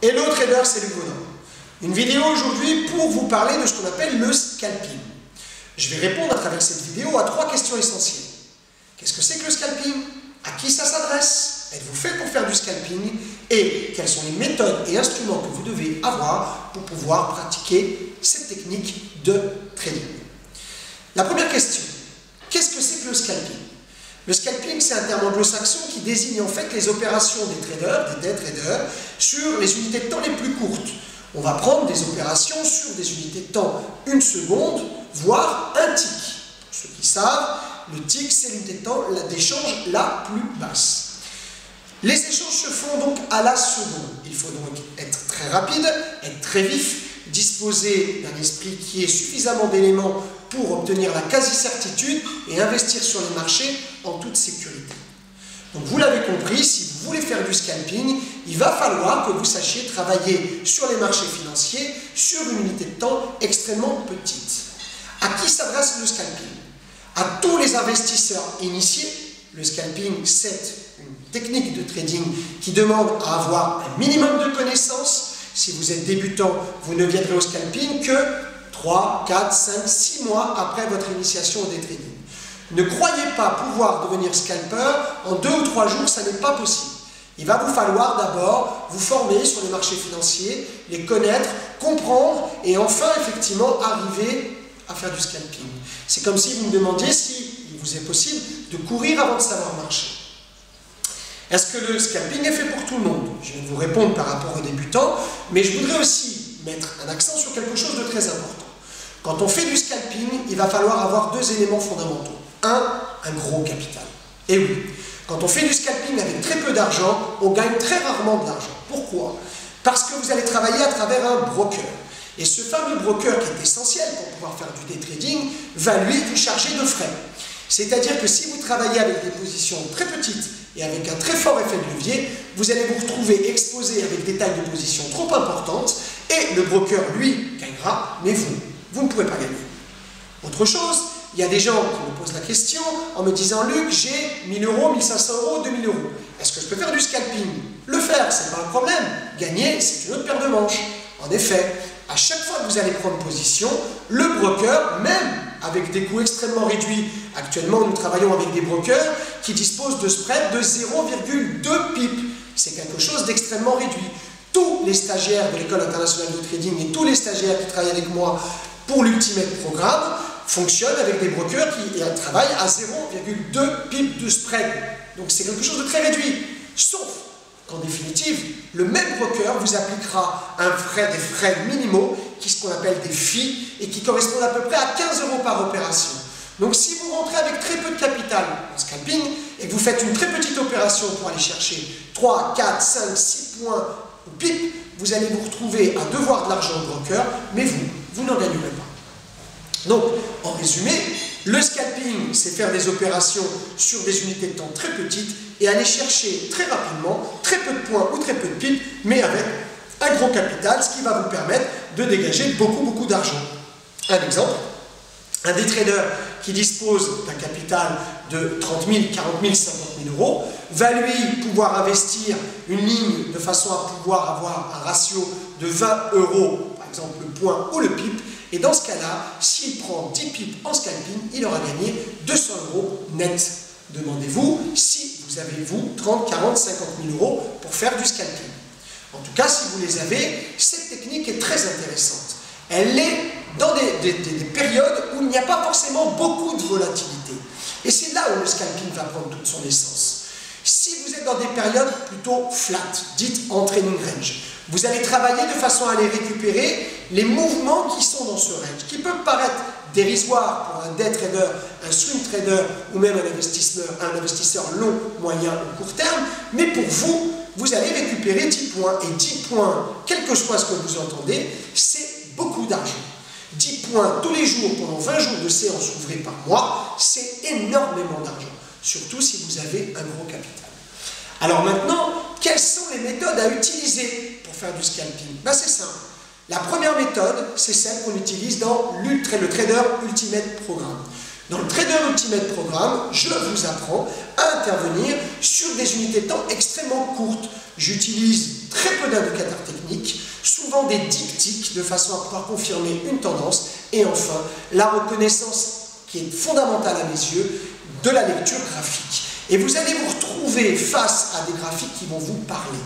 Hello Trader, c'est Luc Baudin. Une vidéo aujourd'hui pour vous parler de ce qu'on appelle le scalping. Je vais répondre à travers cette vidéo à 3 questions essentielles. Qu'est-ce que c'est que le scalping? À qui ça s'adresse? Êtes-vous fait pour faire du scalping? Et quelles sont les méthodes et instruments que vous devez avoir pour pouvoir pratiquer cette technique de trading? La première question, qu'est-ce que c'est que le scalping? Le scalping, c'est un terme anglo-saxon qui désigne en fait les opérations des traders, des day traders, sur les unités de temps les plus courtes. On va prendre des opérations sur des unités de temps 1 seconde, voire un tick. Pour ceux qui savent, le tick, c'est l'unité de temps d'échange la plus basse. Les échanges se font donc à la seconde. Il faut donc être très rapide, être très vif, disposer d'un esprit qui ait suffisamment d'éléments pour obtenir la quasi-certitude et investir sur les marchés en toute sécurité. Donc vous l'avez compris, si vous voulez faire du scalping, il va falloir que vous sachiez travailler sur les marchés financiers sur une unité de temps extrêmement petite. À qui s'adresse le scalping? À tous les investisseurs initiés. Le scalping, c'est une technique de trading qui demande à avoir un minimum de connaissances. Si vous êtes débutant, vous ne viendrez au scalping que 3, 4, 5, 6 mois après votre initiation au day trading. Ne croyez pas pouvoir devenir scalper en 2 ou 3 jours, ça n'est pas possible. Il va vous falloir d'abord vous former sur les marchés financiers, les connaître, comprendre et enfin effectivement arriver à faire du scalping. C'est comme si vous me demandiez s'il vous est possible de courir avant de savoir marcher. Est-ce que le scalping est fait pour tout le monde? Je vais vous répondre par rapport aux débutants, mais je voudrais aussi mettre un accent sur quelque chose de très important. Quand on fait du scalping, il va falloir avoir 2 éléments fondamentaux. Un gros capital. Et oui, quand on fait du scalping avec très peu d'argent, on gagne très rarement de l'argent. Pourquoi? Parce que vous allez travailler à travers un broker. Et ce fameux broker qui est essentiel pour pouvoir faire du day trading va lui vous charger de frais. C'est-à-dire que si vous travaillez avec des positions très petites et avec un très fort effet de levier, vous allez vous retrouver exposé avec des tailles de position trop importantes et le broker, lui, gagnera, mais vous ne pourrez pas gagner. Autre chose, il y a des gens qui me posent la question en me disant « Luc, j'ai 1000 euros, 1500 euros, 2000 euros. Est-ce que je peux faire du scalping ?» Le faire, ce n'est pas un problème. Gagner, c'est une autre paire de manches. En effet, à chaque fois que vous allez prendre position, le broker, même avec des coûts extrêmement réduits, actuellement nous travaillons avec des brokers qui disposent de spread de 0,2 pip. C'est quelque chose d'extrêmement réduit. Tous les stagiaires de l'École internationale de trading et tous les stagiaires qui travaillent avec moi pour l'Ultimate Programme fonctionnent avec des brokers qui travaillent à 0,2 pip de spread. Donc c'est quelque chose de très réduit. Sauf qu'en définitive, le même broker vous appliquera des frais minimaux, ce qu'on appelle des fees, et qui correspondent à peu près à 15 euros par opération. Donc si vous rentrez avec très peu de capital en scalping, et que vous faites une très petite opération pour aller chercher 3, 4, 5, 6 points au pip, vous allez vous retrouver à devoir de l'argent au broker, mais vous n'en gagnerez pas. Donc, en résumé, le scalping, c'est faire des opérations sur des unités de temps très petites et aller chercher très rapidement très peu de points ou très peu de pips, mais avec un gros capital, ce qui va vous permettre de dégager beaucoup d'argent. Un exemple, un des traders qui dispose d'un capital de 30 000, 40 000, 50 000 euros va lui pouvoir investir une ligne de façon à pouvoir avoir un ratio de 20 euros, par exemple le point ou le pip. Et dans ce cas-là, s'il prend 10 pips en scalping, il aura gagné 200 euros net. Demandez-vous si vous avez, 30, 40, 50 000 euros pour faire du scalping. En tout cas, si vous les avez, cette technique est très intéressante. Elle est dans des périodes où il n'y a pas forcément beaucoup de volatilité. Et c'est là où le scalping va prendre toute son essence. Si vous êtes dans des périodes plutôt flat, dites en training range, vous allez travailler de façon à aller récupérer les mouvements qui sont dans ce range, qui peuvent paraître dérisoires pour un day trader, un swing trader ou même un investisseur long, moyen ou court terme, mais pour vous, vous allez récupérer 10 points. Et 10 points, quel que soit ce que vous entendez, c'est beaucoup d'argent. 10 points tous les jours pendant 20 jours de séance ouvrée par mois, c'est énormément d'argent. Surtout si vous avez un gros capital. Alors maintenant, quelles sont les méthodes à utiliser pour faire du scalping? C'est simple. La première méthode, c'est celle qu'on utilise dans le Trader Ultimate Programme. Dans le Trader Ultimate Programme, je vous apprends à intervenir sur des unités de temps extrêmement courtes. J'utilise très peu d'indicateurs techniques, souvent des diptyques de façon à pouvoir confirmer une tendance. Et enfin, la reconnaissance qui est fondamentale à mes yeux de la lecture graphique. Et vous allez vous retrouver face à des graphiques qui vont vous parler.